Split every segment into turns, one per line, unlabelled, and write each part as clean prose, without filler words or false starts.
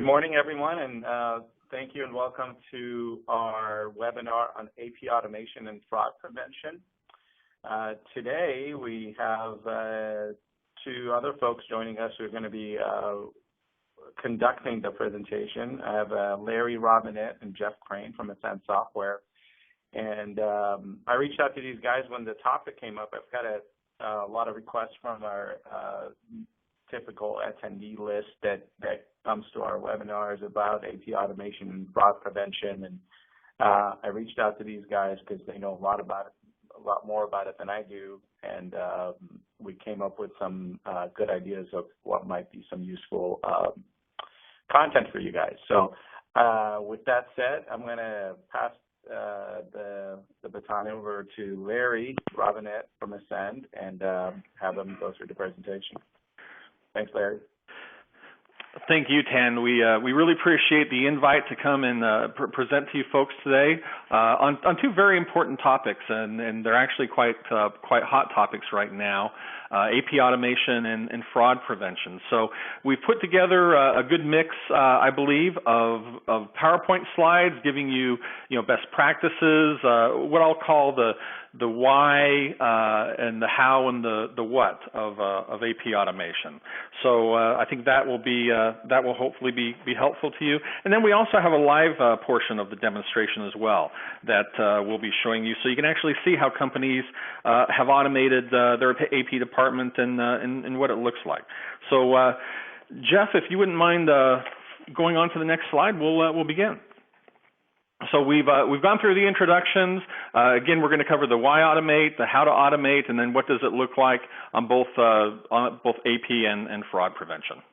morning, everyone, and thank you and welcome to our webinar on AP automation and fraud prevention. Today, we have two other folks joining us who are going to be conducting the presentation. I have Larry Robinette and Jeff Crane from Ascend Software. And I reached out to these guys when the topic came up. I've got a lot of requests from our typical attendee list that comes to our webinars about AP automation and fraud prevention. And I reached out to these guys because they know a lot more about it than I do. And we came up with some good ideas of what might be some useful content for you guys. So with that said, I'm going to pass the baton over to Larry Robinette from Ascend and have him go through the presentation. Thanks, Larry.
Thank you, Tan. We really appreciate the invite to come and present to you folks today on two very important topics, and they're actually quite hot topics right now. AP automation and fraud prevention. So we've put together a good mix, I believe, of PowerPoint slides giving you best practices, what I'll call the why and the how and the what of AP automation. So I think that will hopefully be helpful to you. And then we also have a live portion of the demonstration as well that we'll be showing you, so you can actually see how companies have automated their AP department and what it looks like. So Jeff, if you wouldn't mind going on to the next slide, we'll begin. So we've gone through the introductions. Again, we're going to cover the why automate, the how to automate, and then what does it look like on both AP and fraud prevention.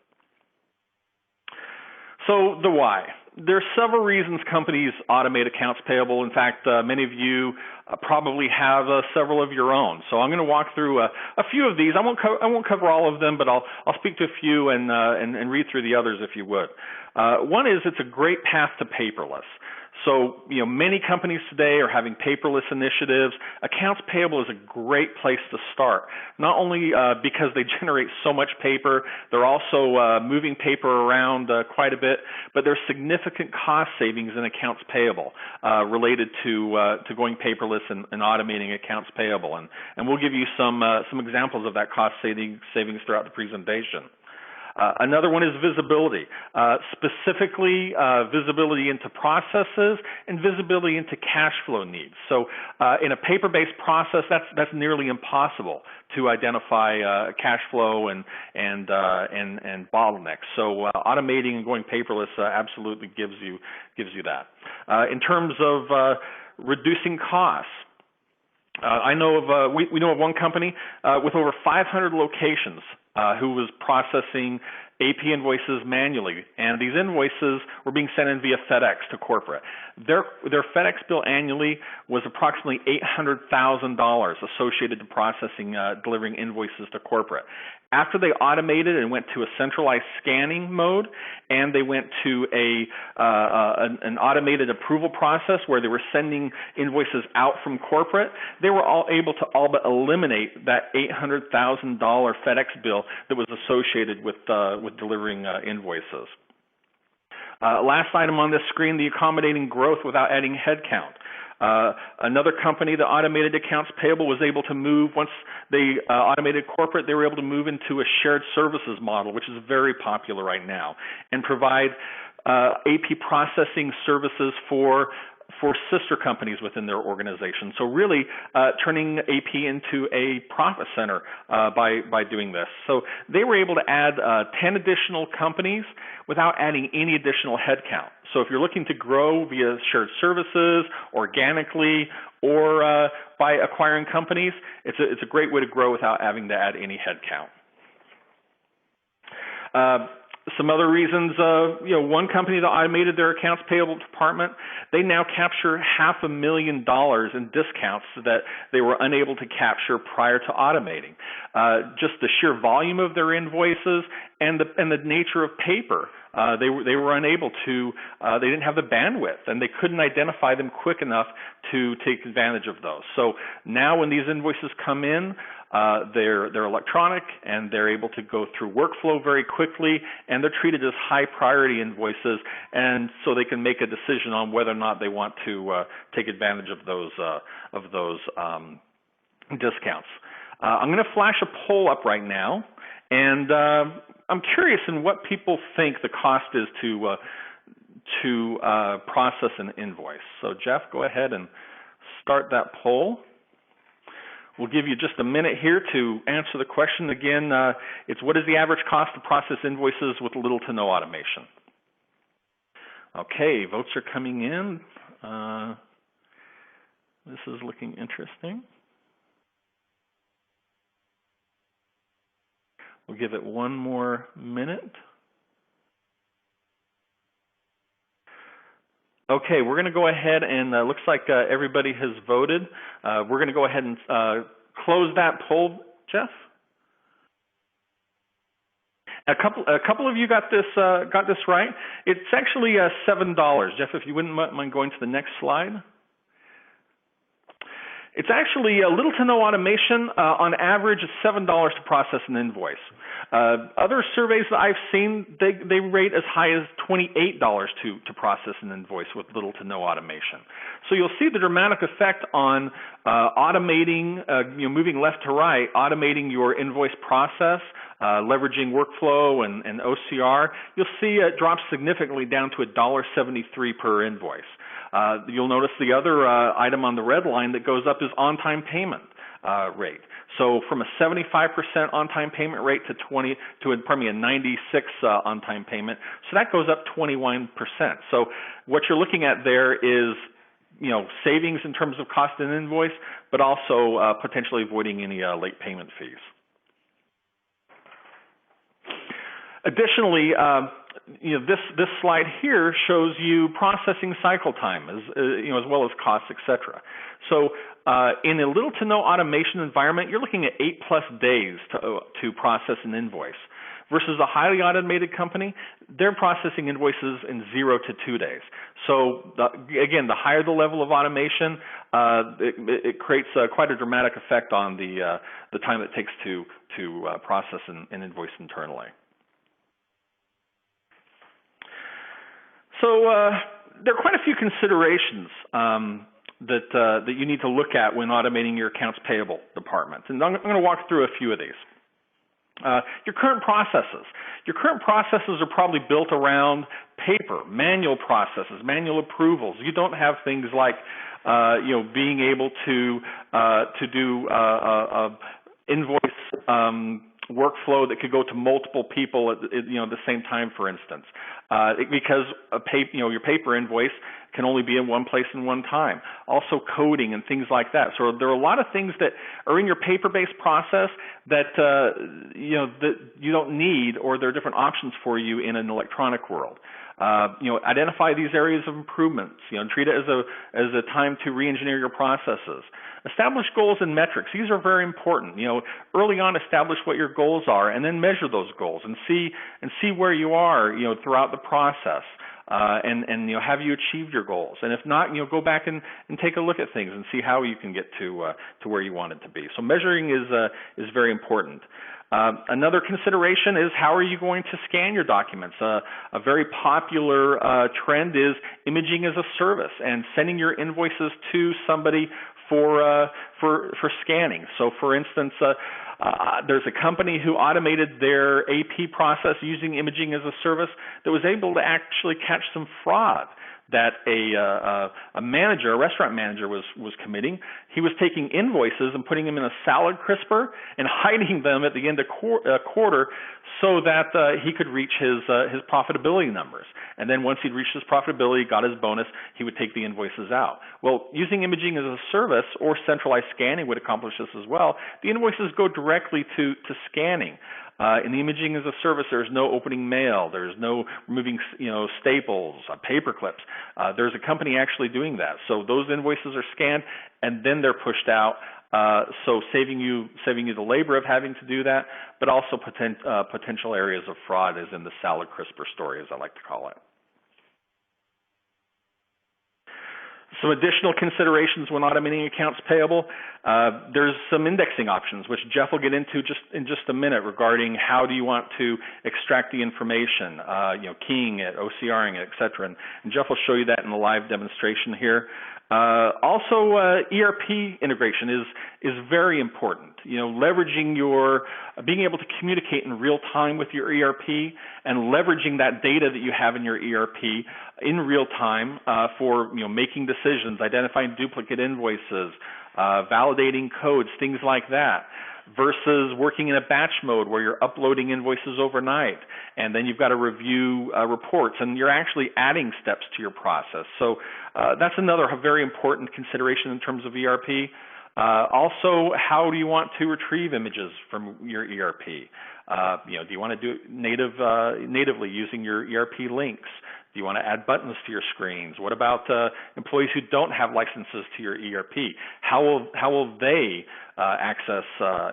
So the why. There are several reasons companies automate accounts payable. In fact, many of you probably have several of your own. So I'm going to walk through a few of these. I won't cover all of them, but I'll speak to a few and read through the others if you would. One is it's a great path to paperless. So, many companies today are having paperless initiatives. Accounts payable is a great place to start, not only because they generate so much paper, they're also moving paper around quite a bit, but there's significant cost savings in accounts payable related to going paperless and automating accounts payable. And we'll give you some examples of that cost savings throughout the presentation. Another one is visibility, specifically visibility into processes and visibility into cash flow needs. So in a paper-based process, that's nearly impossible to identify cash flow and bottlenecks. So automating and going paperless absolutely gives you that. In terms of reducing costs, I know of we know of one company with over 500 locations who was processing AP invoices manually, and these invoices were being sent in via FedEx to corporate. Their FedEx bill annually was approximately $800,000 associated to delivering invoices to corporate. After they automated and went to a centralized scanning mode, and they went to an automated approval process where they were sending invoices out from corporate, they were all able to all but eliminate that $800,000 FedEx bill that was associated with delivering invoices. Last item on this screen, the accommodating growth without adding headcount. Another company that automated accounts payable was able to move, once they automated corporate, they were able to move into a shared services model, which is very popular right now, and provide AP processing services for sister companies within their organization. So really turning AP into a profit center by doing this. So they were able to add 10 additional companies without adding any additional headcount. So if you're looking to grow via shared services, organically, or by acquiring companies, it's a great way to grow without having to add any headcount. Some other reasons, one company that automated their accounts payable department, they now capture $500,000 in discounts that they were unable to capture prior to automating. Just the sheer volume of their invoices and the nature of paper they were unable to, they didn't have the bandwidth, and they couldn't identify them quick enough to take advantage of those. So now when these invoices come in, they're electronic, and they're able to go through workflow very quickly, and they're treated as high priority invoices, and so they can make a decision on whether or not they want to take advantage of those discounts. I'm going to flash a poll up right now, and I'm curious in what people think the cost is to process an invoice. So Jeff, go ahead and start that poll. We'll give you just a minute here to answer the question. Again, it's what is the average cost to process invoices with little to no automation? Okay, votes are coming in. This is looking interesting. We'll give it one more minute. Okay, we're going to go ahead and looks like everybody has voted. We're going to go ahead and close that poll, Jeff. A couple of you got this right. It's actually $7. Jeff, if you wouldn't mind going to the next slide. It's actually a little to no automation. On average, it's $7 to process an invoice. Other surveys that I've seen, they rate as high as $28 to process an invoice with little to no automation. So you'll see the dramatic effect on automating, moving left to right, automating your invoice process, leveraging workflow and OCR. You'll see it drops significantly down to $1.73 per invoice. You'll notice the other item on the red line that goes up is on-time payment rate. So from a 75% on-time payment rate to a 96 on-time payment. So that goes up 21%. So what you're looking at there is, savings in terms of cost and invoice, but also potentially avoiding any late payment fees. Additionally, this slide here shows you processing cycle time as well as costs, etc. So in a little to no automation environment, you're looking at 8+ days to process an invoice. Versus a highly automated company, they're processing invoices in 0 to 2 days. So again, the higher the level of automation, it creates quite a dramatic effect on the time it takes to process an invoice internally. So there are quite a few considerations that you need to look at when automating your accounts payable department, and I'm going to walk through a few of these. Your current processes. Your current processes are probably built around paper, manual processes, manual approvals. You don't have things like, being able to do invoice workflow that could go to multiple people at the same time, for instance, because your paper invoice can only be in one place in one time. Also coding and things like that. So there are a lot of things that are in your paper-based process that that you don't need, or there are different options for you in an electronic world. Identify these areas of improvements. Treat it as a time to re-engineer your processes. Establish goals and metrics. These are very important. Early on, establish what your goals are, and then measure those goals and see where you are, throughout the process. And have you achieved your goals? And if not, go back and take a look at things and see how you can get to where you want it to be. So measuring is very important. Another consideration is how are you going to scan your documents? A very popular trend is imaging as a service and sending your invoices to somebody for scanning. So, for instance, there's a company who automated their AP process using imaging as a service that was able to actually catch some fraud that a manager, a restaurant manager, was committing. He was taking invoices and putting them in a salad crisper and hiding them at the end of quarter so that he could reach his profitability numbers. And then once he'd reached his profitability, got his bonus, he would take the invoices out. Well, using imaging as a service or centralized scanning would accomplish this as well. The invoices go directly to scanning. In the imaging as a service, there's no opening mail. There's no removing, staples, paper clips. There's a company actually doing that. So those invoices are scanned and then they're pushed out So saving you the labor of having to do that, but also potential areas of fraud is in the salad crisper story, as I like to call it. Some additional considerations when automating accounts payable. There's some indexing options, which Jeff will get into in just a minute, regarding how do you want to extract the information, keying it, OCRing it, et cetera. And Jeff will show you that in the live demonstration here. Also, ERP integration is very important. Leveraging being able to communicate in real time with your ERP and leveraging that data that you have in your ERP in real time for making decisions, identifying duplicate invoices, validating codes, things like that, versus working in a batch mode where you're uploading invoices overnight and then you've got to review reports and you're actually adding steps to your process. So that's another very important consideration in terms of ERP. Also, how do you want to retrieve images from your ERP? Do you want to do it natively using your ERP links? Do you want to add buttons to your screens? What about employees who don't have licenses to your ERP? How will they access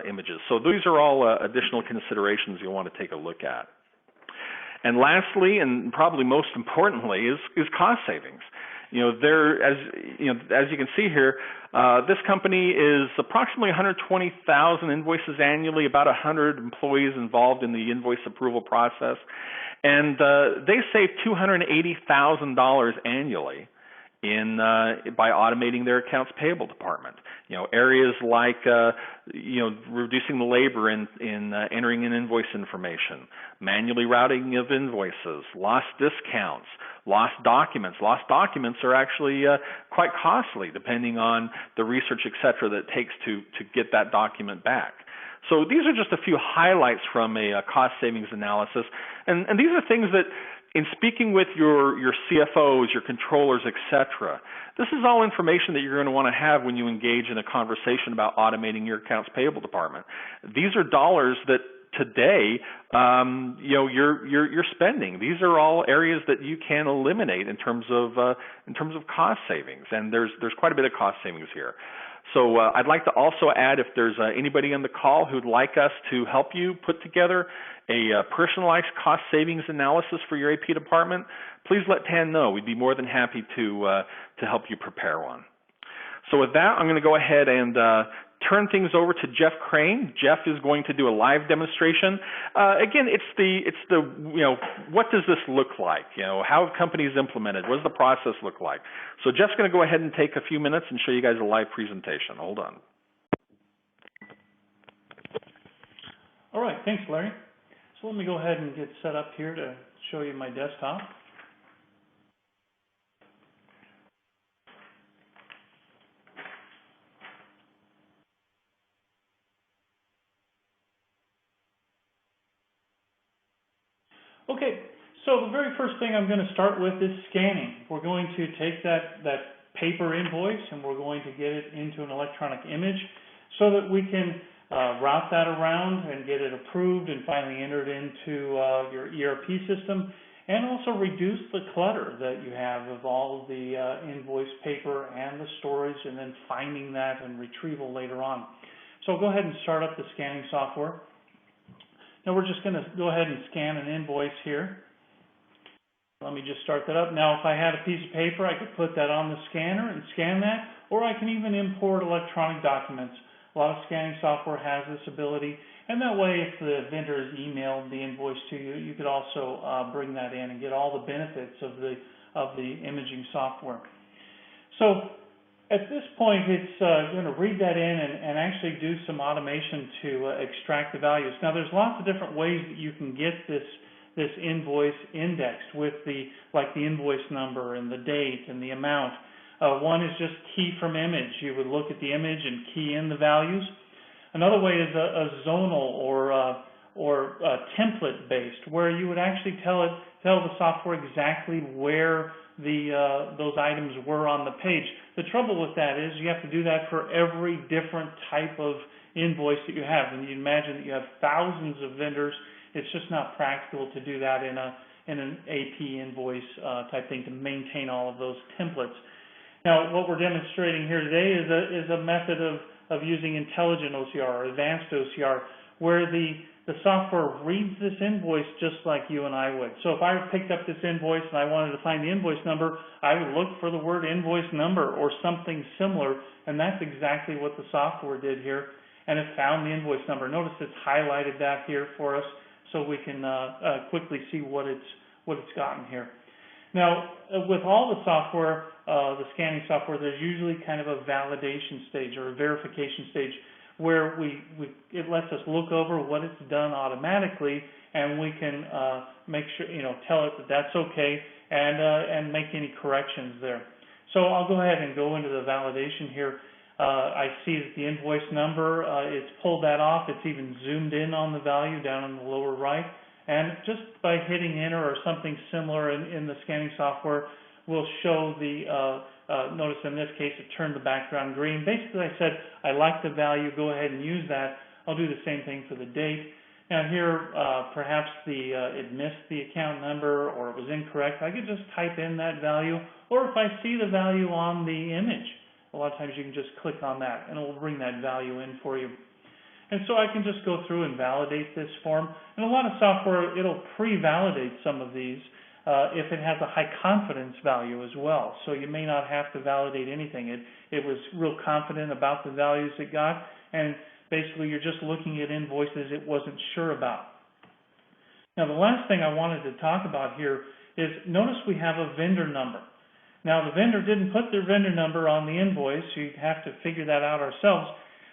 images? So these are all additional considerations you'll want to take a look at. And lastly, and probably most importantly, is cost savings. As you can see here, this company is approximately 120,000 invoices annually, about 100 employees involved in the invoice approval process, and they save $280,000 annually by automating their accounts payable department. Areas like reducing the labor in entering in invoice information, manually routing of invoices, lost discounts, lost documents. Lost documents are actually quite costly, depending on the research, et cetera, that it takes to get that document back. So these are just a few highlights from a cost savings analysis, and these are things that, in speaking with your CFOs, your controllers, et cetera, this is all information that you're going to want to have when you engage in a conversation about automating your accounts payable department. These are dollars that today, you're spending. These are all areas that you can eliminate in terms of cost savings, and there's quite a bit of cost savings here. So I'd like to also add, if there's anybody on the call who'd like us to help you put together a personalized cost savings analysis for your AP department, please let Tan know. We'd be more than happy to help you prepare one. So with that, I'm going to go ahead and turn things over to Jeff Crane. Jeff is going to do a live demonstration. Again, it's the what does this look like? How have companies implemented? What does the process look like? So Jeff's going to go ahead and take a few minutes and show you guys a live presentation. Hold on.
All right, thanks, Larry. So let me go ahead and get set up here to show you my desktop. Okay, so the very first thing I'm going to start with is scanning. We're going to take that paper invoice and we're going to get it into an electronic image so that we can route that around and get it approved and finally entered into your ERP system, and also reduce the clutter that you have of all of the invoice paper and the storage, and then finding that and retrieval later on. So I'll go ahead and start up the scanning software. Now we're just going to go ahead and scan an invoice here. Let me just start that up. Now if I had a piece of paper, I could put that on the scanner and scan that, or I can even import electronic documents. A lot of scanning software has this ability, and that way if the vendor has emailed the invoice to you, you could also bring that in and get all the benefits of the imaging software. So at this point, it's going to read that in and actually do some automation to extract the values. Now, there's lots of different ways that you can get this invoice indexed with the invoice number and the date and the amount. One is just key from image. You would look at the image and key in the values. Another way is a zonal or template based, where you would actually tell the software exactly where those items were on the page. The trouble with that is you have to do that for every different type of invoice that you have. And you imagine that you have thousands of vendors. It's just not practical to do that in an AP invoice type thing, to maintain all of those templates. Now, what we're demonstrating here today is a method of of using intelligent OCR or advanced OCR, where the software reads this invoice just like you and I would. So if I picked up this invoice and I wanted to find the invoice number, I would look for the word invoice number or something similar, and that's exactly what the software did here, and it found the invoice number. Notice it's highlighted that here for us so we can quickly see what it's gotten here. Now, with all the software, the scanning software, there's usually kind of a validation stage or a verification stage where it lets us look over what it's done automatically, and we can make sure, tell it that that's okay, and make any corrections there. So I'll go ahead and go into the validation here. I see that the invoice number, it's pulled that off. It's even zoomed in on the value down in the lower right. And just by hitting enter or something similar in the scanning software, will show the, notice in this case it turned the background green. Basically I said, I like the value, go ahead and use that. I'll do the same thing for the date. Now here, perhaps it missed the account number or it was incorrect. I could just type in that value, or if I see the value on the image, a lot of times you can just click on that and it will bring that value in for you. And so I can just go through and validate this form. And a lot of software, it'll pre-validate some of these if it has a high confidence value as well. So you may not have to validate anything. It was real confident about the values it got, and basically you're just looking at invoices it wasn't sure about. Now the last thing I wanted to talk about here is, notice we have a vendor number. Now the vendor didn't put their vendor number on the invoice, so you'd have to figure that out ourselves.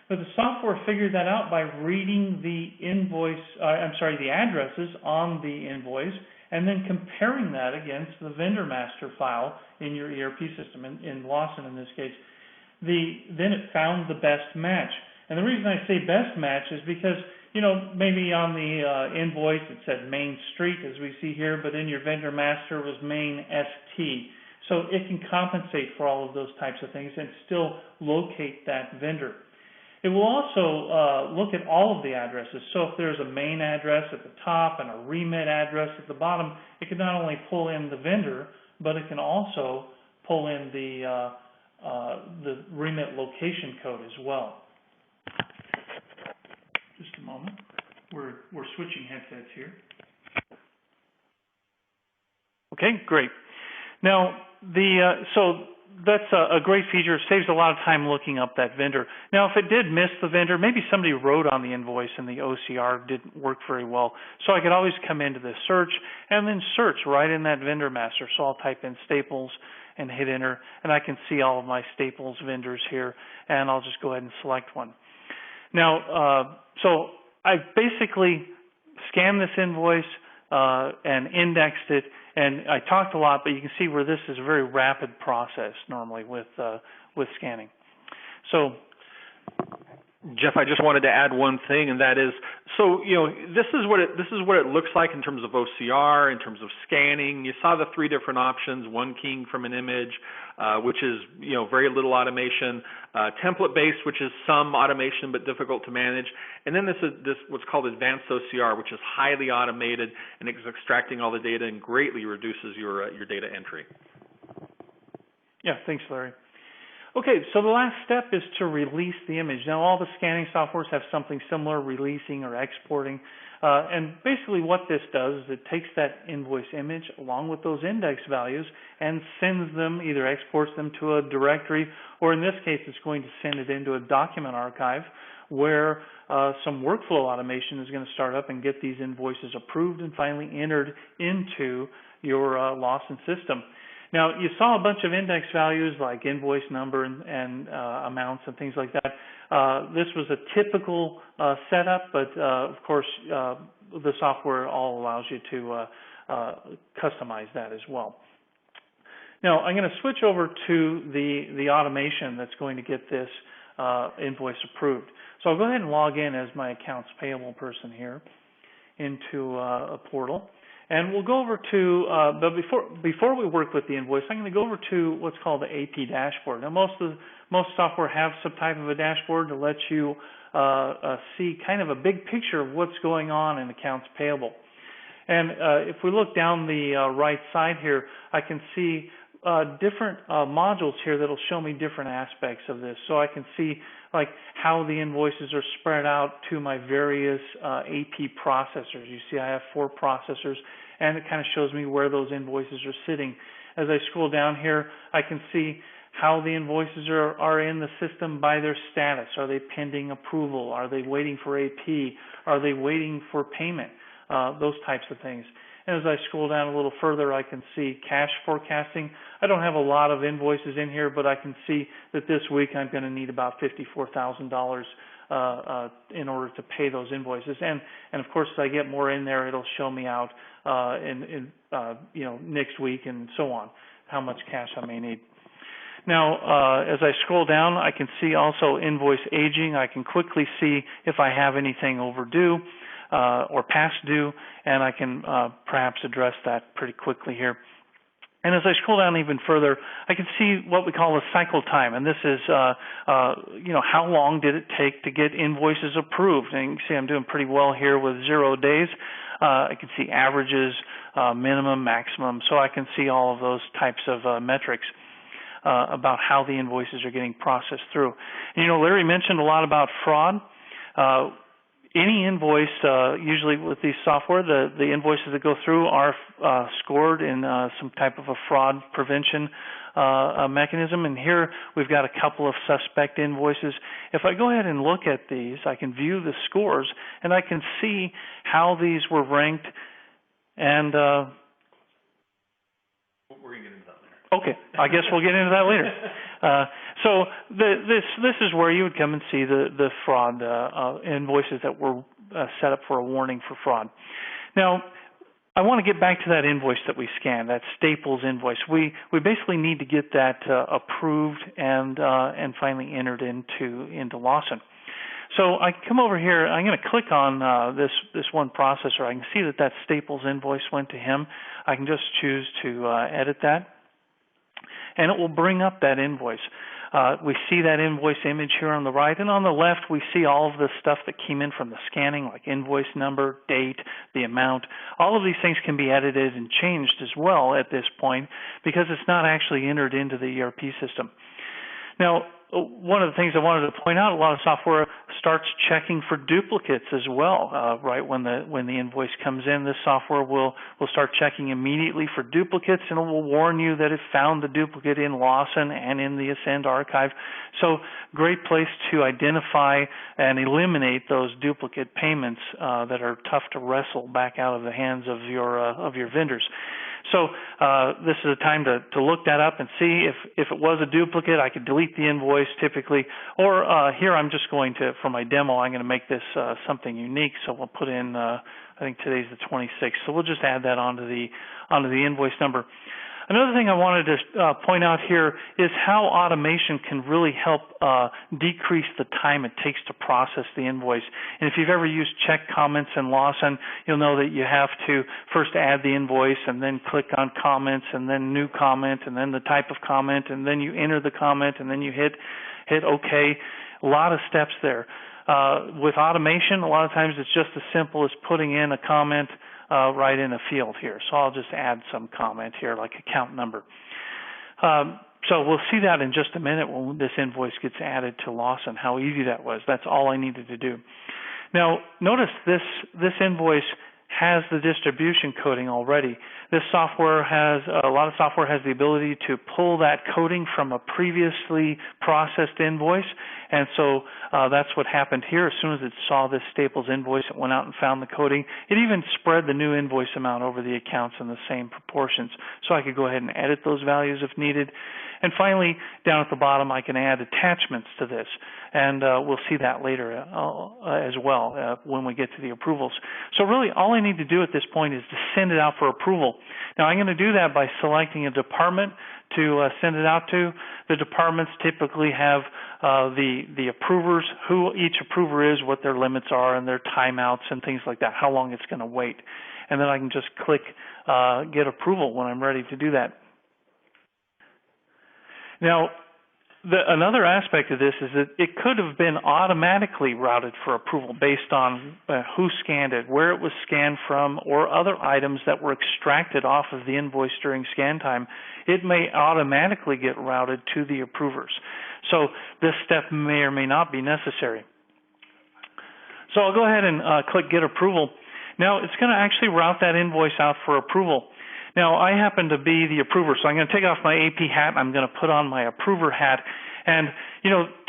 But the software figured that out by reading the the addresses on the invoice and then comparing that against the vendor master file in your ERP system, in Lawson in this case. Then it found the best match. And the reason I say best match is because, maybe on the invoice it said Main Street, as we see here, but in your vendor master was Main ST. So it can compensate for all of those types of things and still locate that vendor. It will also look at all of the addresses. So if there's a main address at the top and a remit address at the bottom, it can not only pull in the vendor, but it can also pull in the remit location code as well. Just a moment. We're switching headsets here. Okay, great. Now so that's a great feature. It saves a lot of time looking up that vendor. Now, if it did miss the vendor, maybe somebody wrote on the invoice and the OCR didn't work very well. So I could always come into the search and then search right in that vendor master. So I'll type in Staples and hit enter, and I can see all of my Staples vendors here, and I'll just go ahead and select one. Now, so I've basically scanned this invoice and indexed it. And I talked a lot, but you can see where this is a very rapid process normally with scanning. So,
Jeff, I just wanted to add one thing, and that is, so this is what it looks like in terms of OCR, in terms of scanning. You saw the three different options: one keying from an image, which is very little automation; template-based, which is some automation but difficult to manage; and then this what's called advanced OCR, which is highly automated and it's extracting all the data and greatly reduces your data entry.
Yeah, thanks, Larry. Okay, so the last step is to release the image. Now, all the scanning softwares have something similar, releasing or exporting. And basically what this does is it takes that invoice image along with those index values and sends them, either exports them to a directory, or in this case, it's going to send it into a document archive where some workflow automation is going to start up and get these invoices approved and finally entered into your Lawson system. Now, you saw a bunch of index values like invoice number and amounts and things like that. This was a typical setup, but of course, the software all allows you to customize that as well. Now, I'm going to switch over to the automation that's going to get this invoice approved. So I'll go ahead and log in as my accounts payable person here into a portal. And we'll go over to, but before we work with the invoice, I'm going to go over to what's called the AP dashboard. Now, most software have some type of a dashboard to let you see kind of a big picture of what's going on in accounts payable. And if we look down the right side here, I can see different modules here that'll show me different aspects of this. So I can see like how the invoices are spread out to my various AP processors. You see I have 4 processors, and it kind of shows me where those invoices are sitting. As I scroll down here, I can see how the invoices are in the system by their status. Are they pending approval? Are they waiting for AP? Are they waiting for payment? Those types of things. And as I scroll down a little further, I can see cash forecasting. I don't have a lot of invoices in here, but I can see that this week I'm going to need about $54,000 in order to pay those invoices. And of course, as I get more in there, it'll show me out in next week and so on, how much cash I may need. Now, as I scroll down, I can see also invoice aging. I can quickly see if I have anything overdue or past due, and I can perhaps address that pretty quickly here. And as I scroll down even further, I can see what we call a cycle time, and this is, how long did it take to get invoices approved? And you can see I'm doing pretty well here with 0 days. I can see averages, minimum, maximum, so I can see all of those types of metrics about how the invoices are getting processed through. And, Larry mentioned a lot about fraud. Any invoice, usually with these software, the invoices that go through are scored in some type of a fraud prevention mechanism. And here we've got a couple of suspect invoices. If I go ahead and look at these, I can view the scores, and I can see how these were ranked. And
we're going to get into that later.
Okay, I guess we'll get into that later. So this is where you would come and see the fraud invoices that were set up for a warning for fraud. Now, I want to get back to that invoice that we scanned, that Staples invoice. We basically need to get that approved and finally entered into Lawson. So I come over here. I'm going to click on this one processor. I can see that Staples invoice went to him. I can just choose to edit that, and it will bring up that invoice. We see that invoice image here on the right, and on the left we see all of the stuff that came in from the scanning, like invoice number, date, the amount. All of these things can be edited and changed as well at this point because it's not actually entered into the ERP system. Now, one of the things I wanted to point out, a lot of software starts checking for duplicates as well. Right when the invoice comes in, this software will start checking immediately for duplicates, and it will warn you that it found the duplicate in Lawson and in the Ascend archive. So, great place to identify and eliminate those duplicate payments that are tough to wrestle back out of the hands of your vendors. So this is a time to look that up and see if it was a duplicate. I could delete the invoice typically, or here I'm just going to, for my demo, I'm going to make this something unique. So we'll put in, I think today's the 26th. So we'll just add that onto the invoice number. Another thing I wanted to point out here is how automation can really help decrease the time it takes to process the invoice. And if you've ever used check comments in Lawson, you'll know that you have to first add the invoice and then click on comments and then new comment and then the type of comment and then you enter the comment and then you hit OK. A lot of steps there. With automation, a lot of times it's just as simple as putting in a comment right in a field here. So I'll just add some comment here, like account number. So we'll see that in just a minute when this invoice gets added to Lawson, how easy that was. That's all I needed to do. Now, notice this invoice has the distribution coding already. This software a lot of software has the ability to pull that coding from a previously processed invoice, and so that's what happened here. As soon as it saw this Staples invoice, it went out and found the coding. It even spread the new invoice amount over the accounts in the same proportions, so I could go ahead and edit those values if needed. And finally, down at the bottom, I can add attachments to this, and we'll see that later as well when we get to the approvals. So really, all I need to do at this point is to send it out for approval. Now, I'm going to do that by selecting a department to send it out to. The departments typically have the approvers, who each approver is, what their limits are, and their timeouts and things like that, how long it's going to wait. And then I can just click Get Approval when I'm ready to do that. Now, Another aspect of this is that it could have been automatically routed for approval based on who scanned it, where it was scanned from, or other items that were extracted off of the invoice during scan time. It may automatically get routed to the approvers. So this step may or may not be necessary. So I'll go ahead and click Get Approval. Now it's going to actually route that invoice out for approval. Now, I happen to be the approver, so I'm going to take off my AP hat. I'm going to put on my approver hat. And,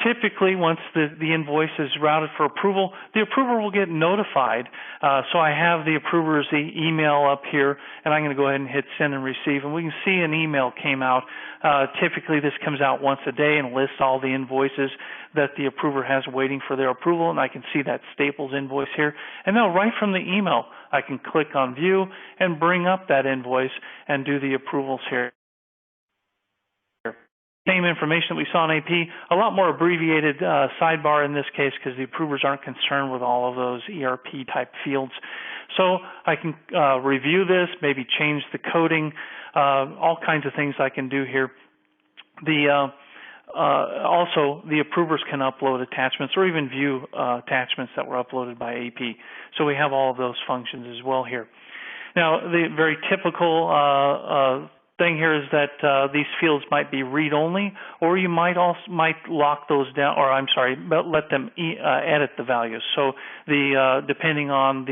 typically once the invoice is routed for approval, the approver will get notified. So I have the approver's email up here, and I'm going to go ahead and hit Send and Receive. And we can see an email came out. Typically, this comes out once a day and lists all the invoices that the approver has waiting for their approval. And I can see that Staples invoice here. And now right from the email, I can click on View and bring up that invoice and do the approvals here. Same information that we saw in AP, a lot more abbreviated sidebar in this case because the approvers aren't concerned with all of those ERP type fields. So I can review this, maybe change the coding, all kinds of things I can do here. Also, the approvers can upload attachments or even view attachments that were uploaded by AP. So we have all of those functions as well here. Now, the very typical thing here is that these fields might be read-only, or you might lock those down, or I'm sorry, let them edit the values. So depending on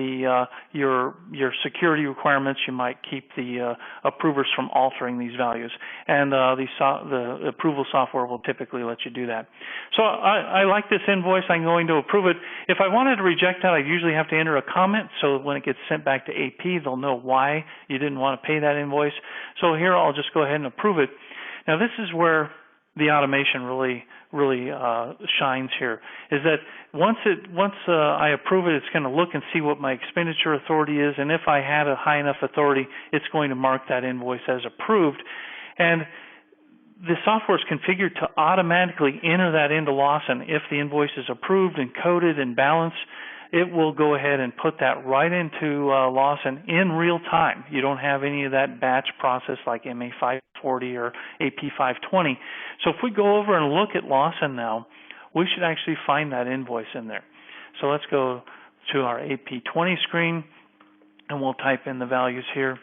your security requirements, you might keep the approvers from altering these values, and the approval software will typically let you do that. So I like this invoice. I'm going to approve it. If I wanted to reject that, I usually have to enter a comment, so when it gets sent back to AP, they'll know why you didn't want to pay that invoice. So here I'll just go ahead and approve it. Now this is where the automation really shines here, is that once I approve it, it's going to look and see what my expenditure authority is, and if I had a high enough authority, it's going to mark that invoice as approved. And the software is configured to automatically enter that into Lawson. If the invoice is approved and coded and balanced, it will go ahead and put that right into Lawson in real time. You don't have any of that batch process like MA540 or AP520. So if we go over and look at Lawson now, we should actually find that invoice in there. So let's go to our AP20 screen, and we'll type in the values here.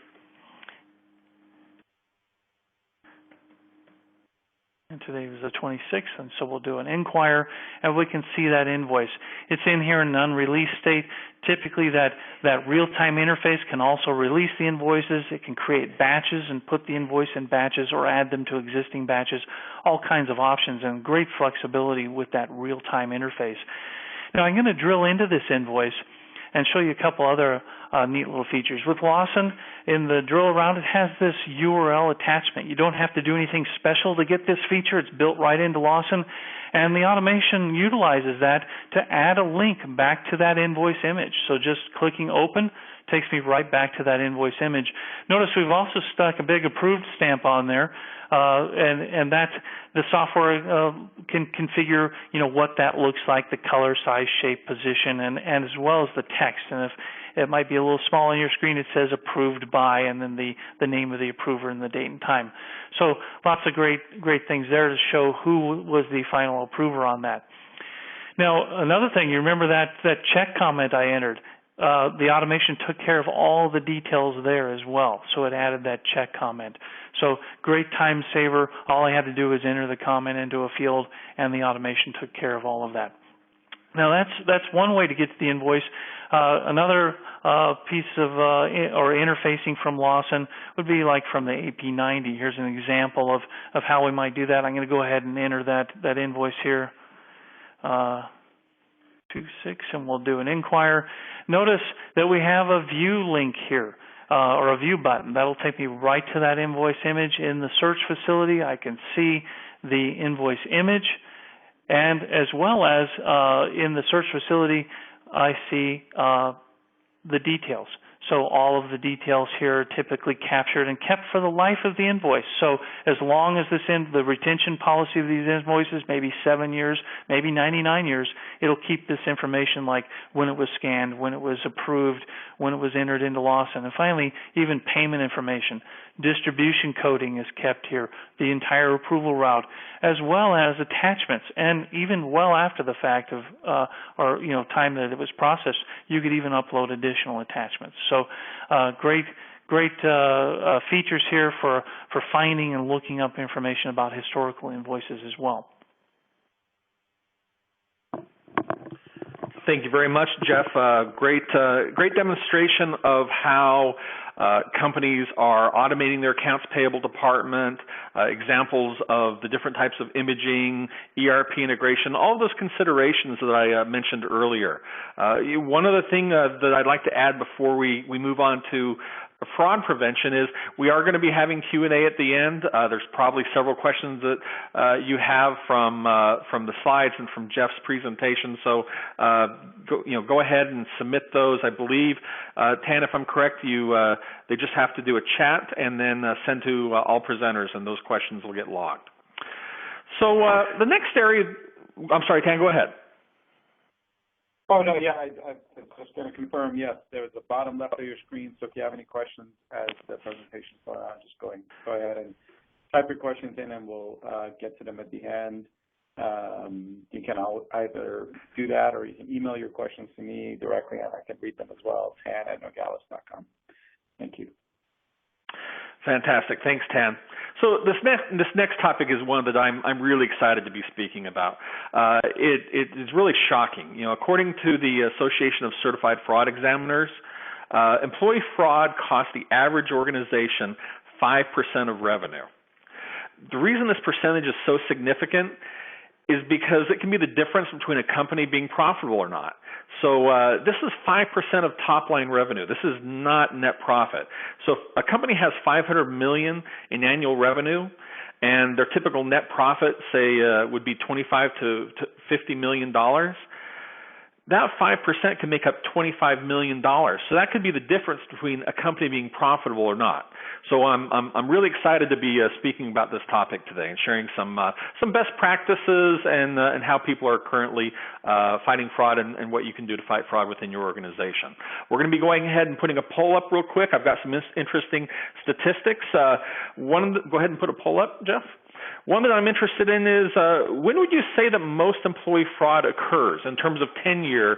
And today was the 26th, and so we'll do an inquire, and we can see that invoice. It's in here in an unreleased state. Typically, that real-time interface can also release the invoices. It can create batches and put the invoice in batches or add them to existing batches, all kinds of options, and great flexibility with that real-time interface. Now, I'm going to drill into this invoice and show you a couple other neat little features. With Lawson, in the drill around, it has this URL attachment. You don't have to do anything special to get this feature. It's built right into Lawson, and the automation utilizes that to add a link back to that invoice image. So just clicking open takes me right back to that invoice image. Notice we've also stuck a big approved stamp on there, and that the software can configure, what that looks like, the color, size, shape, position, and as well as the text. And if it might be a little small on your screen, it says approved by, and then the name of the approver and the date and time. So lots of great things there to show who was the final approver on that. Now, another thing, you remember that check comment I entered. The automation took care of all the details there as well, so it added that check comment. So great time saver. All I had to do was enter the comment into a field, and the automation took care of all of that. Now that's one way to get to the invoice. Another piece of or interfacing from Lawson would be like from the AP90. Here's an example of how we might do that. I'm going to go ahead and enter that invoice here. 26, and we'll do an inquire. Notice that we have a view link here, or a view button. That'll take me right to that invoice image. In the search facility, I can see the invoice image, and as well as in the search facility, I see the details. So all of the details here are typically captured and kept for the life of the invoice. So as long as the retention policy of these invoices, maybe 7 years, maybe 99 years, it'll keep this information like when it was scanned, when it was approved, when it was entered into Lawson, and finally, even payment information. Distribution coding is kept here, the entire approval route, as well as attachments, and even well after the fact of time that it was processed, you could even upload additional attachments. So great features here for finding and looking up information about historical invoices as well.
Thank you very much, Jeff. Great demonstration of how companies are automating their accounts payable department, examples of the different types of imaging, ERP integration, all those considerations that I mentioned earlier. One other thing that I'd like to add before we move on to fraud prevention is we are going to be having Q&A at the end. There's probably several questions that you have from the slides and from Jeff's presentation. So go ahead and submit those. I believe, Tan, if I'm correct, they just have to do a chat and then send to all presenters, and those questions will get logged. So the next area, I'm sorry, Tan, go ahead.
Oh, no, yeah, I was just going to confirm, yes, there's the bottom left of your screen, so if you have any questions as the presentation's going on, just go ahead and type your questions in and we'll get to them at the end. You can either do that or you can email your questions to me directly and I can read them as well, tan@nogalis.com. Thank you.
Fantastic. Thanks, Tan. So this next topic is one that I'm really excited to be speaking about. It is really shocking. According to the Association of Certified Fraud Examiners, employee fraud costs the average organization 5% of revenue. The reason this percentage is so significant is because it can be the difference between a company being profitable or not. So this is 5% of top-line revenue. This is not net profit. So if a company has $500 million in annual revenue, and their typical net profit, say, would be $25 to $50 million, that 5% can make up $25 million. So that could be the difference between a company being profitable or not. So I'm really excited to be speaking about this topic today and sharing some best practices and how people are currently fighting fraud and what you can do to fight fraud within your organization. We're going to be going ahead and putting a poll up real quick. I've got some interesting statistics. Go ahead and put a poll up, Jeff. One that I'm interested in is when would you say that most employee fraud occurs in terms of tenure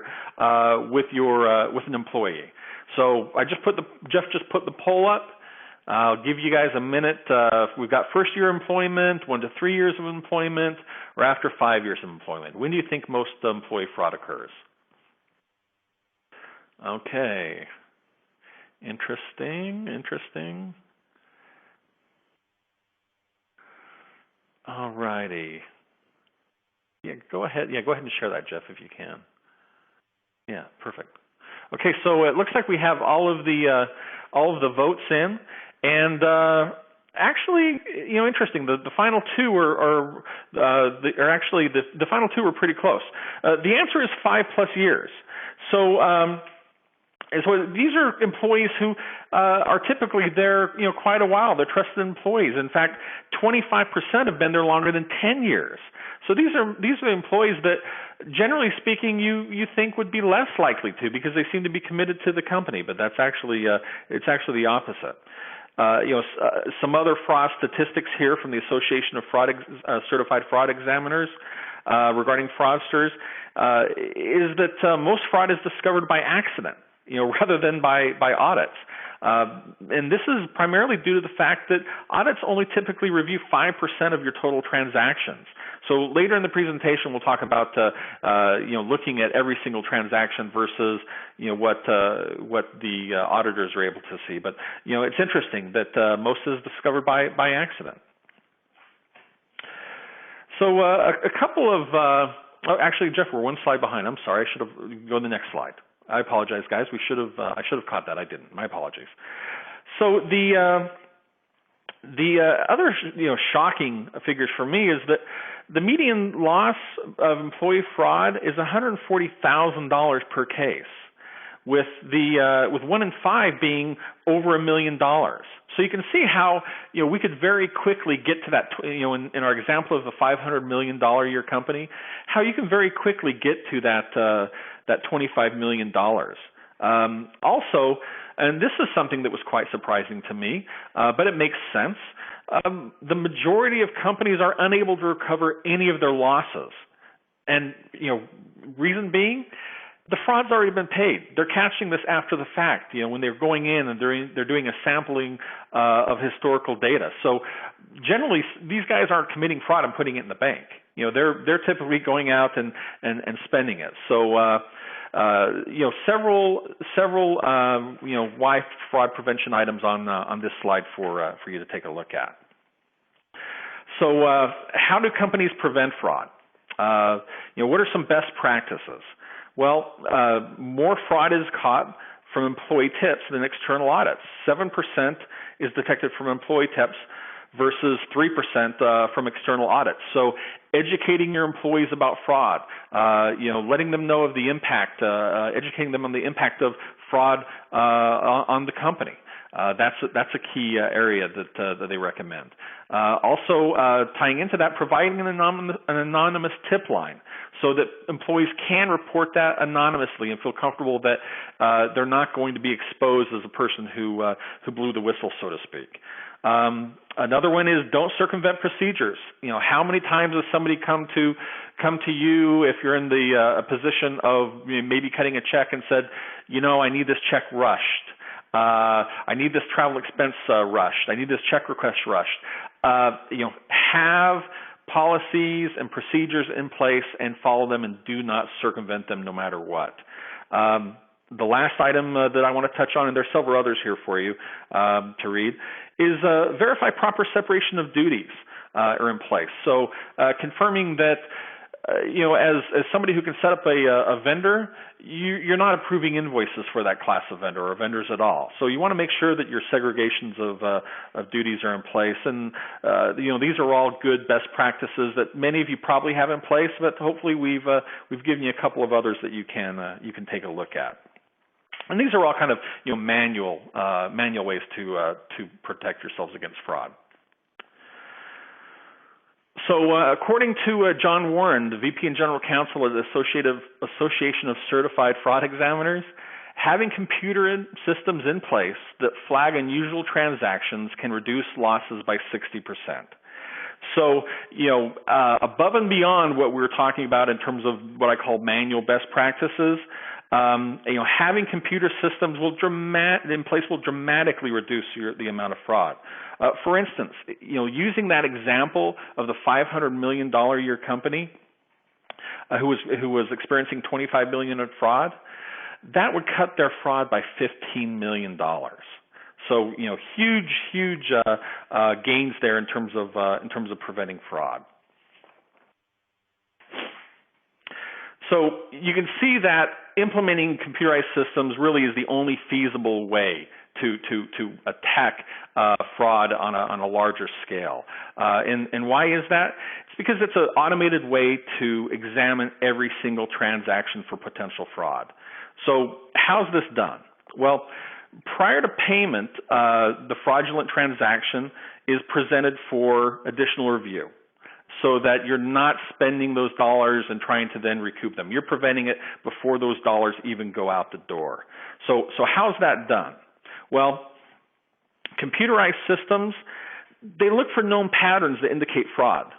with an employee? So Jeff just put the poll up. I'll give you guys a minute. We've got first year employment, 1 to 3 years of employment, or after 5 years of employment. When do you think most employee fraud occurs? Okay. Interesting. All righty. Yeah, go ahead and share that, Jeff, if you can. Yeah, perfect. Okay, so it looks like we have all of the votes in, and actually, interesting. The final two the final two were pretty close. The answer is 5+ years. So. So these are employees who are typically there, quite a while. They're trusted employees. In fact, 25% have been there longer than 10 years. So these are employees that, generally speaking, you think would be less likely to because they seem to be committed to the company. But that's actually it's actually the opposite. Some other fraud statistics here from the Association of Certified Fraud Examiners regarding fraudsters is that most fraud is discovered by accident. Rather than by audits. And this is primarily due to the fact that audits only typically review 5% of your total transactions. So later in the presentation, we'll talk about, looking at every single transaction versus, what the auditors are able to see. But, it's interesting that most is discovered by accident. So a couple of, actually, Jeff, we're one slide behind. I'm sorry. I should have gone to the next slide. I apologize, guys. I should have caught that. I didn't. My apologies. So the other shocking figures for me is that the median loss of employee fraud is $140,000 per case, with 1 in 5 being over $1 million. So you can see how we could very quickly get to that. In our example of the $500 million a year company, how you can very quickly get to that $25 million. Also, and this is something that was quite surprising to me, but it makes sense. The majority of companies are unable to recover any of their losses. And, reason being, the fraud's already been paid. They're catching this after the fact, when they're going in and they're doing a sampling of historical data. So generally, these guys aren't committing fraud and putting it in the bank. They're typically going out and spending it. So, several why fraud prevention items on this slide for you to take a look at. So, how do companies prevent fraud? What are some best practices? Well, more fraud is caught from employee tips than external audits. 7% is detected from employee tips versus 3% from external audits. So educating your employees about fraud, letting them know of the impact, educating them on the impact of fraud on the company. That's a key area that they recommend. Also, tying into that, providing an anonymous tip line so that employees can report that anonymously and feel comfortable that they're not going to be exposed as a person who blew the whistle, so to speak. Another one is don't circumvent procedures. How many times has somebody come to you if you're in the position of maybe cutting a check and said, I need this check rushed. I need this travel expense rushed. I need this check request rushed. Have policies and procedures in place and follow them, and do not circumvent them no matter what. The last item that I want to touch on, and there's several others here for you to read, is verify proper separation of duties are in place. So confirming that as somebody who can set up a vendor, you're not approving invoices for that class of vendor or vendors at all. So you want to make sure that your segregations of duties are in place. And these are all good best practices that many of you probably have in place, but hopefully we've given you a couple of others that you can take a look at. And these are all kind of manual ways to protect yourselves against fraud. So according to John Warren, the VP and General Counsel of the Association of Certified Fraud Examiners, having computer systems in place that flag unusual transactions can reduce losses by 60%. So, above and beyond what we were talking about in terms of what I call manual best practices, having computer systems in place will dramatically reduce the amount of fraud. For instance, using that example of the $500 million a year company who was experiencing $25 million in fraud, that would cut their fraud by $15 million. So huge gains there in terms of preventing fraud. So you can see that implementing computerized systems really is the only feasible way to attack fraud on a larger scale. And why is that? It's because it's an automated way to examine every single transaction for potential fraud. So how's this done? Well, prior to payment, the fraudulent transaction is presented for additional review, so that you're not spending those dollars and trying to then recoup them. You're preventing it before those dollars even go out the door. So how's that done? Well, computerized systems, they look for known patterns that indicate fraud.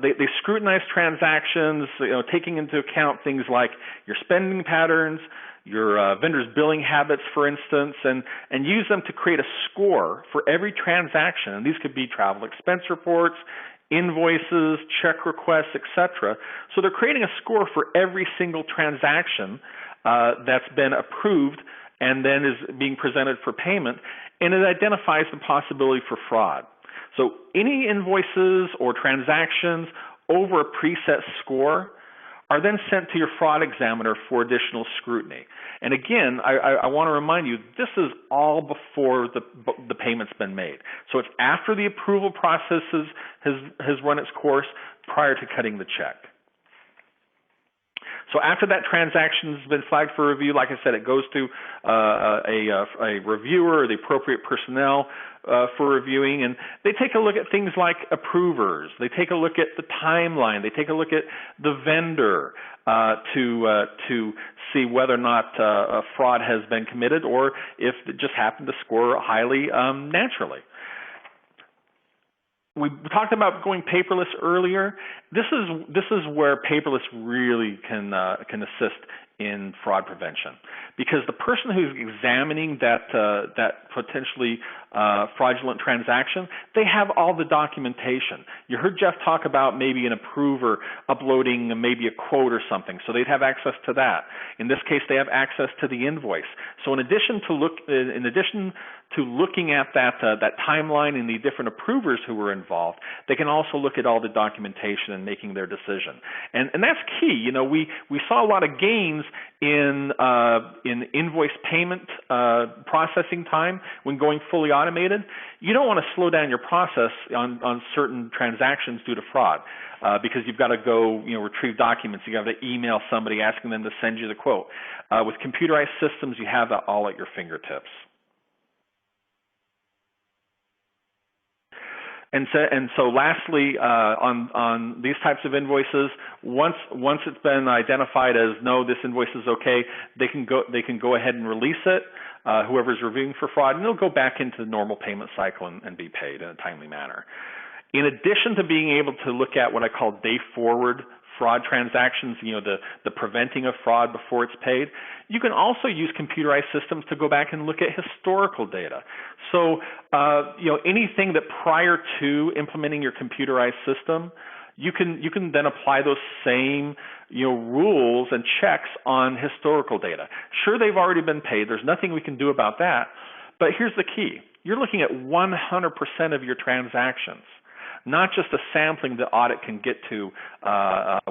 They scrutinize transactions, taking into account things like your spending patterns, your vendor's billing habits, for instance, and use them to create a score for every transaction. And these could be travel expense reports, invoices, check requests, etc. So they're creating a score for every single transaction that's been approved and then is being presented for payment, and it identifies the possibility for fraud. So any invoices or transactions over a preset score are then sent to your fraud examiner for additional scrutiny. And again, I want to remind you, this is all before the payment's been made. So it's after the approval process has run its course, prior to cutting the check. So after that transaction has been flagged for review, like I said, it goes to a reviewer or the appropriate personnel for reviewing, and they take a look at things like approvers. They take a look at the timeline. They take a look at the vendor to see whether or not a fraud has been committed, or if it just happened to score highly naturally. We talked about going paperless earlier. This is where paperless really can assist in fraud prevention, because the person who's examining that potentially fraudulent transaction, they have all the documentation. You heard Jeff talk about maybe an approver uploading maybe a quote or something, so they'd have access to that. In this case, they have access to the invoice. So in addition to looking at that timeline and the different approvers who were involved, they can also look at all the documentation and making their decision. And that's key. You know, we saw a lot of gains in invoice payment processing time when going fully automated. You don't want to slow down your process on certain transactions due to fraud, because you've got to go, retrieve documents. You got to email somebody asking them to send you the quote. With computerized systems, you have that all at your fingertips. And so lastly, on these types of invoices, once it's been identified as no, this invoice is okay, they can go ahead and release it. Whoever's reviewing for fraud, and it'll go back into the normal payment cycle and be paid in a timely manner. In addition to being able to look at what I call day forward fraud transactions, the preventing of fraud before it's paid, you can also use computerized systems to go back and look at historical data. So, anything that prior to implementing your computerized system, you can then apply those same rules and checks on historical data. Sure, they've already been paid. There's nothing we can do about that. But here's the key. You're looking at 100% of your transactions, not just a sampling the audit can get to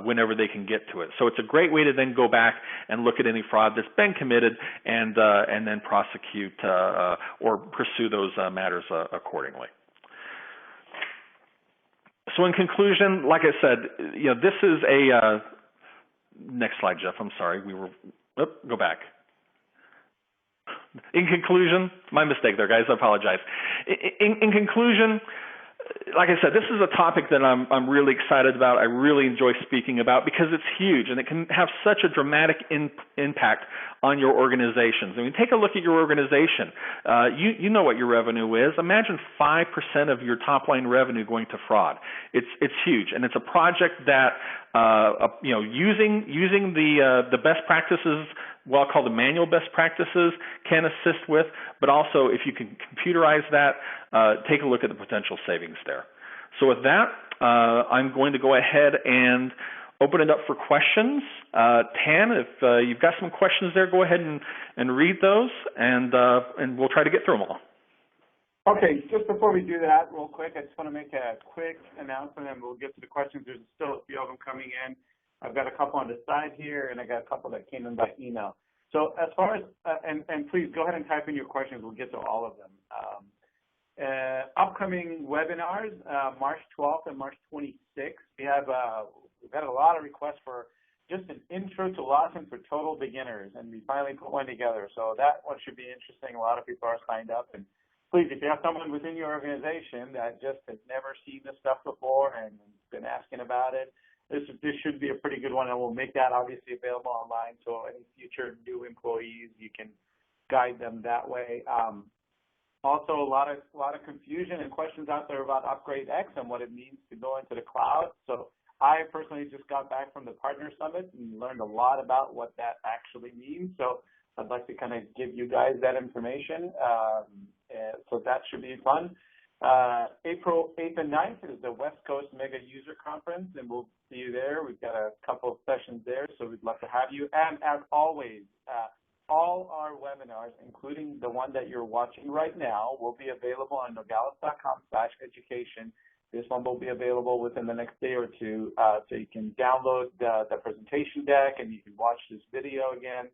whenever they can get to it. So it's a great way to then go back and look at any fraud that's been committed and then prosecute or pursue those matters accordingly. So in conclusion, like I said, this is a next slide, Jeff. I'm sorry. Go back. In conclusion, my mistake there, guys. I apologize. In conclusion, like I said, this is a topic that I'm really excited about. I really enjoy speaking about because it's huge and it can have such a dramatic impact on your organizations. I mean, take a look at your organization. You know what your revenue is. Imagine 5% of your top line revenue going to fraud. It's huge, and it's a project that using the best practices, what I'll call the manual best practices, can assist with, but also if you can computerize that, take a look at the potential savings there. So with that, I'm going to go ahead and open it up for questions. Tan, if you've got some questions there, go ahead and read those, and we'll try to get through them all.
Okay, just before we do that, real quick, I just want to make a quick announcement, and we'll get to the questions. There's still a few of them coming in. I've got a couple on the side here, and I got a couple that came in by email. So as far as, and please go ahead and type in your questions. We'll get to all of them. Upcoming webinars, March 12th and March 26th. We've got a lot of requests for just an intro to Lawson for total beginners, and we finally put one together. So that one should be interesting. A lot of people are signed up, and please, if you have someone within your organization that just has never seen this stuff before and been asking about it, this should be a pretty good one, and we'll make that obviously available online so any future new employees, you can guide them that way. Also, a lot of confusion and questions out there about Upgrade X and what it means to go into the cloud. So I personally just got back from the Partner Summit and learned a lot about what that actually means. So I'd like to kind of give you guys that information. So that should be fun. April 8th and 9th is the West Coast Mega User Conference, and we'll see you there. We've got a couple of sessions there, so we'd love to have you. And as always, all our webinars, including the one that you're watching right now, will be available on nogalis.com/education. This one will be available within the next day or two, so you can download the presentation deck and you can watch this video again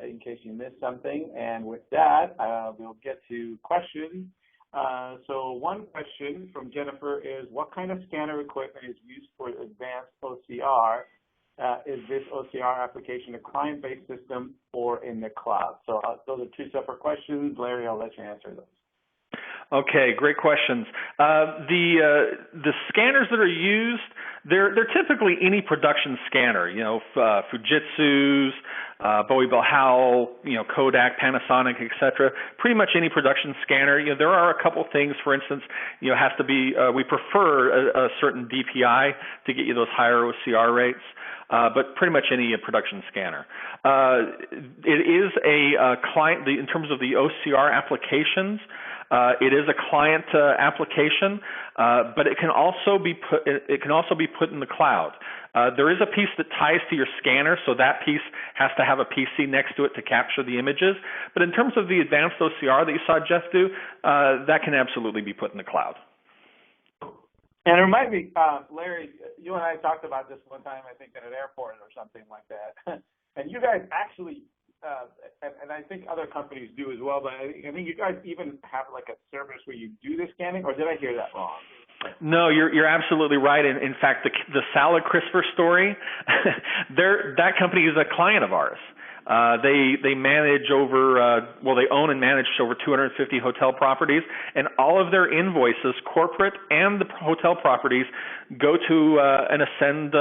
in case you missed something. And with that, we'll get to questions. So one question from Jennifer is, what kind of scanner equipment is used for advanced OCR? is this OCR application a client-based system or in the cloud? So those are two separate questions. Larry, I'll let you answer those.
Okay, great questions. The scanners that are used, they're typically any production scanner. Fujitsu's, Bowie Bell Howell, Kodak, Panasonic, etc. Pretty much any production scanner. There are a couple things. For instance, has to be. We prefer a certain DPI to get you those higher OCR rates. But pretty much any production scanner. It is a client. In terms of the OCR applications. It is a client application, but it can also be put. It can also be put in the cloud. There is a piece that ties to your scanner, so that piece has to have a PC next to it to capture the images. But in terms of the advanced OCR that you saw Jeff do, that can absolutely be put in the cloud.
And it reminds me, Larry, you and I talked about this one time, I think, at an airport or something like that. And you guys actually. And I think other companies do as well, but I think you guys even have like a service where you do the scanning, or did I hear that wrong?
No, you're absolutely right. In fact, the Salad Crisper story, that company is a client of ours. They manage they own and manage over 250 hotel properties, and all of their invoices, corporate and the hotel properties, go to an Ascend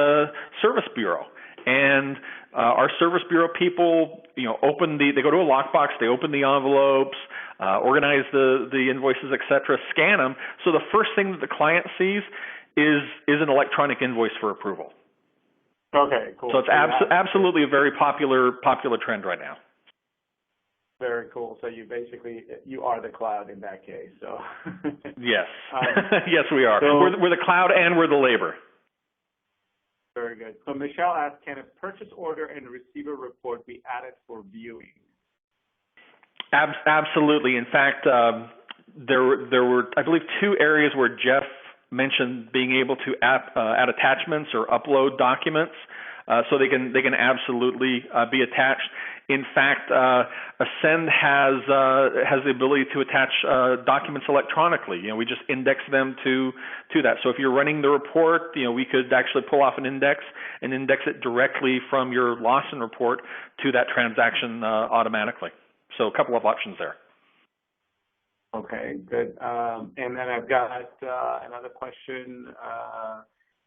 service bureau. And our service bureau people, they go to a lockbox, they open the envelopes, organize the invoices, etc., scan them. So the first thing that the client sees is an electronic invoice for approval.
Okay, cool.
So it's absolutely a very popular trend right now.
Very cool. So you are the cloud in that case. So
yes, yes, we are.
So,
we're the cloud and we're the labor.
Very good. So Michelle asked, can a purchase order and receiver report be added for viewing?
Absolutely. In fact, there were, I believe, two areas where Jeff mentioned being able to add attachments or upload documents, so they can absolutely be attached. In fact, Ascend has the ability to attach documents electronically. We just index them to that. So if you're running the report, we could actually pull off an index and index it directly from your Lawson report to that transaction automatically. So a couple of options there.
Okay, good. And then I've got another question.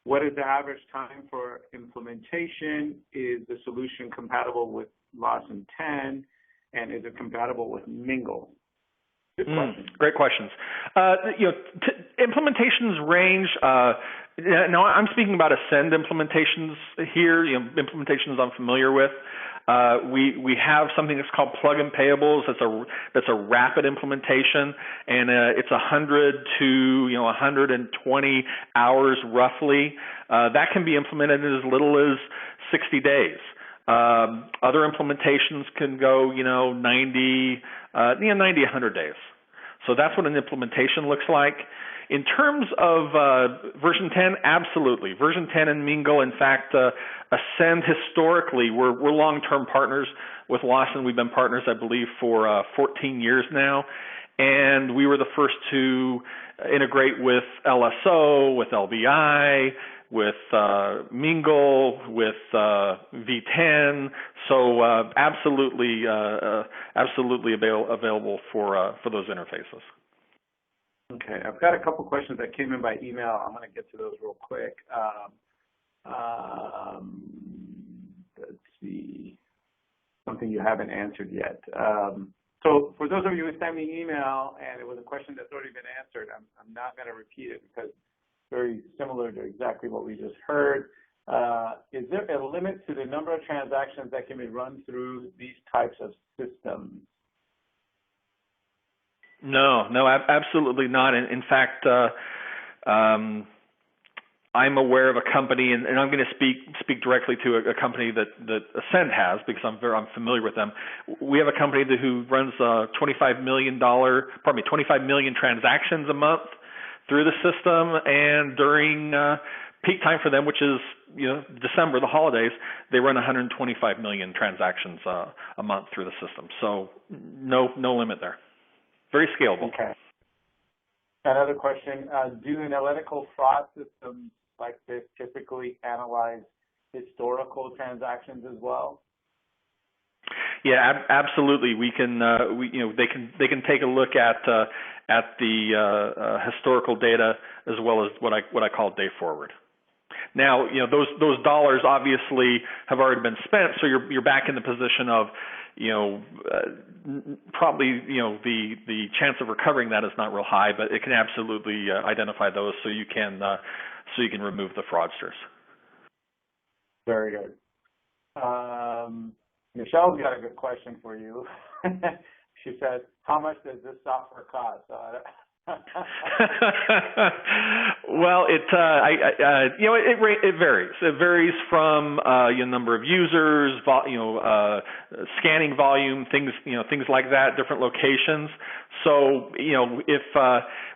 What is the average time for implementation? Is the solution compatible with Lawson 10? And is it compatible with Mingle? Good question.
Great questions. Implementations range. Now, I'm speaking about Ascend implementations here, implementations I'm familiar with. We have something that's called plug-in payables. That's a rapid implementation, and it's 100 to 120 hours roughly. That can be implemented in as little as 60 days. Other implementations can go 90, 100 days. So that's what an implementation looks like. In terms of version 10, absolutely. Version 10 and Mingle, in fact, Ascend historically, we're long-term partners with Lawson. We've been partners, I believe, for 14 years now. And we were the first to integrate with LSO, with LBI, with Mingle, with V10. So absolutely available for those interfaces.
Okay, I've got a couple questions that came in by email. I'm going to get to those real quick. Let's see, something you haven't answered yet. So for those of you who sent me an email and it was a question that's already been answered, I'm not going to repeat it because it's very similar to exactly what we just heard. Is there a limit to the number of transactions that can be run through these types of systems?
No, absolutely not. In fact, I'm aware of a company, and I'm going to speak directly to a company that Ascend has because I'm familiar with them. We have a company who runs 25 million transactions a month through the system, and during peak time for them, which is December, the holidays, they run 125 million transactions a month through the system. So no limit there. Very scalable.
Okay. Another question, do analytical fraud systems like this typically analyze historical transactions as well?
Yeah, absolutely. We can, they can take a look at the historical data as well as what I call day forward. Now, those dollars obviously have already been spent, so you're back in the position of, probably, the chance of recovering that is not real high, but it can absolutely identify those so you can remove the fraudsters.
Very good. Michelle's got a good question for you. She said, "How much does this software cost?"
Well, it varies. It varies from number of users, scanning volume, things like that, different locations. So if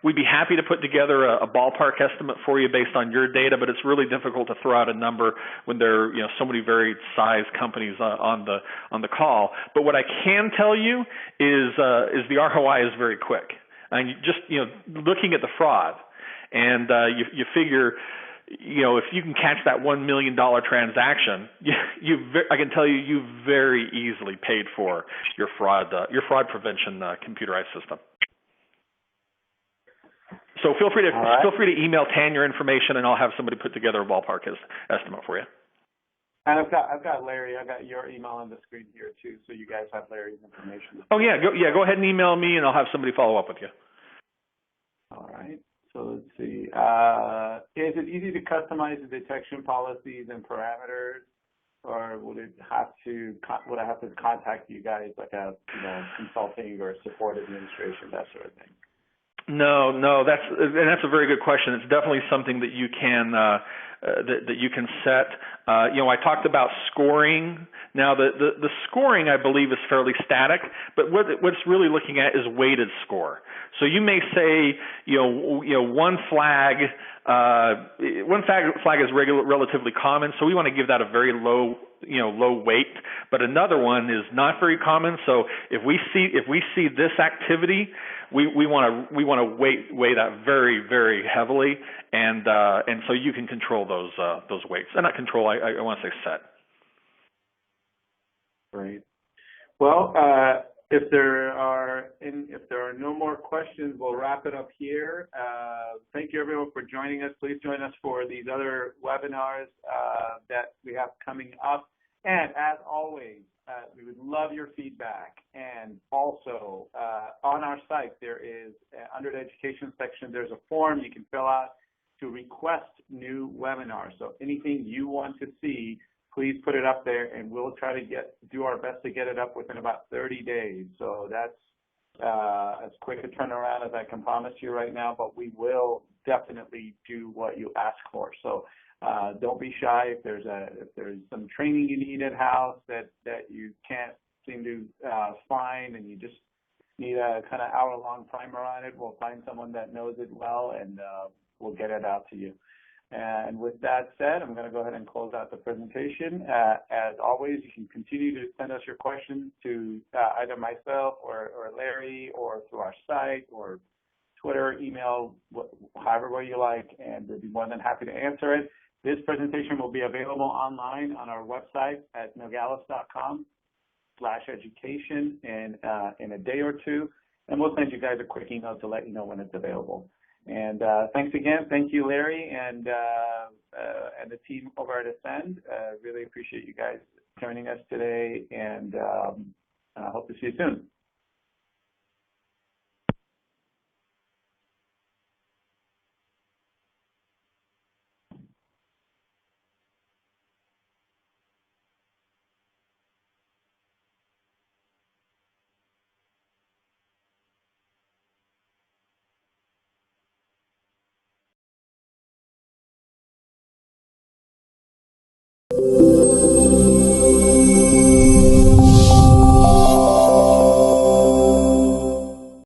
we'd be happy to put together a ballpark estimate for you based on your data, but it's really difficult to throw out a number when there are so many varied size companies on the call. But what I can tell you is the ROI is very quick. And just looking at the fraud, and you figure, if you can catch that $1 million transaction, I can tell you very easily paid for your fraud prevention computerized system. So feel free to email Tan your information, and I'll have somebody put together a ballpark estimate for you.
And I've got Larry. I've got your email on the screen here too, so you guys have Larry's information.
Oh yeah, go ahead and email me, and I'll have somebody follow up with you.
All right. So let's see. Is it easy to customize the detection policies and parameters, or would I have to contact you guys like a consulting or support administration, that sort of thing?
No, that's a very good question. It's definitely something that you can set. I talked about scoring. Now, the scoring, I believe, is fairly static, but what it's really looking at is weighted score. So you may say, one flag is relatively common, so we want to give that a very low weight, but another one is not very common. So if we see this activity, we want to weigh that very, very heavily, and so you can control those weights. And not control, I want to say set.
Great. Well, if there are no more questions, we'll wrap it up here. Thank you everyone for joining us. Please join us for these other webinars that we have coming up. And as always, we would love your feedback. And also on our site, there is under the education section, there's a form you can fill out to request new webinars. So anything you want to see, please put it up there, and we'll try to do our best to get it up within about 30 days. So that's as quick a turnaround as I can promise you right now, but we will definitely do what you ask for. So don't be shy. If there's some training you need at house that you can't seem to find, and you just need a kind of hour-long primer on it, we'll find someone that knows it well, and we'll get it out to you. And with that said, I'm going to go ahead and close out the presentation. As always, you can continue to send us your questions to either myself or Larry, or through our site or Twitter, email, however way you like, and we'll be more than happy to answer it. This presentation will be available online on our website at nogalis.com/education in a day or two, and we'll send you guys a quick email to let you know when it's available. And thanks again. Thank you, Larry, and the team over at Ascend. Really appreciate you guys joining us today, and I hope to see you soon.